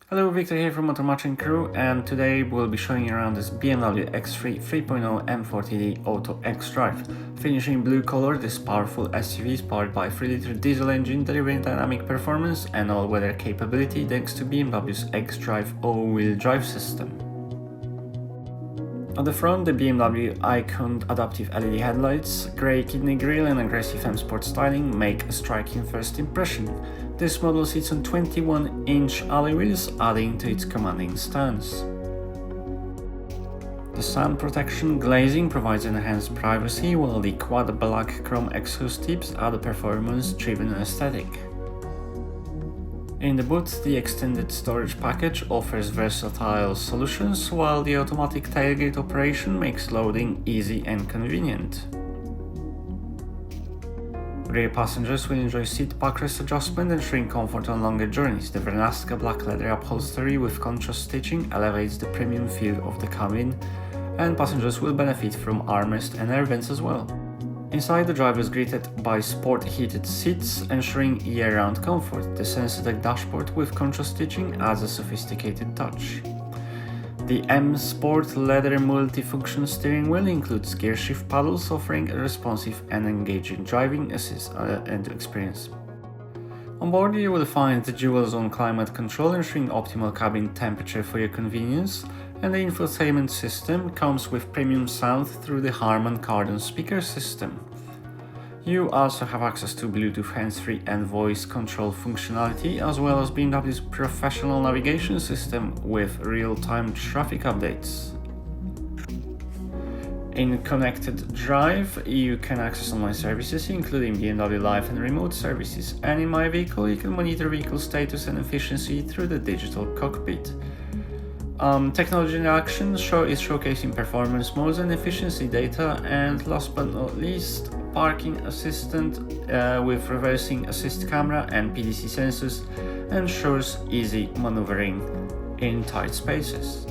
Hello, Victor here from Multifunction Crewe, and today we'll be showing you around this BMW X3 3.0 M40d Auto xDrive. Finishing in blue color, this powerful SUV is powered by a 3-liter diesel engine delivering dynamic performance and all-weather capability thanks to BMW's xDrive all-wheel drive system. At the front, the BMW iconed adaptive LED headlights, grey kidney grille and aggressive M Sport styling make a striking first impression. This model sits on 21-inch alloy wheels, adding to its commanding stance. The sun protection glazing provides enhanced privacy, while the quad black chrome exhaust tips add a performance-driven aesthetic. In the boot, the extended storage package offers versatile solutions, while the automatic tailgate operation makes loading easy and convenient. Rear passengers will enjoy seat backrest adjustment, ensuring comfort on longer journeys. The Vernasca black leather upholstery with contrast stitching elevates the premium feel of the cabin, and passengers will benefit from armrest and air vents as well. Inside, the driver is greeted by sport heated seats, ensuring year-round comfort. The Sensatec dashboard with contrast stitching adds a sophisticated touch. The M Sport leather multifunction steering wheel includes gear shift paddles, offering a responsive and engaging driving and experience. On board, you will find the dual-zone climate control, ensuring optimal cabin temperature for your convenience, and the infotainment system comes with premium sound through the Harman Kardon speaker system. You also have access to Bluetooth hands-free and voice control functionality, as well as BMW's professional navigation system with real-time traffic updates. In Connected Drive, you can access online services including BMW Live and remote services, and in My Vehicle you can monitor vehicle status and efficiency through the digital cockpit. Technology in action is showcasing performance modes and efficiency data, and last but not least, parking assistant with reversing assist camera and PDC sensors ensures easy maneuvering in tight spaces.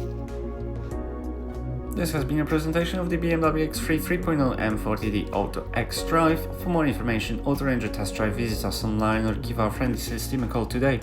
This has been a presentation of the BMW X3 3.0 M40d Auto xDrive. For more information or to arrange a test drive, visit us online or give our friendly sales team a call today.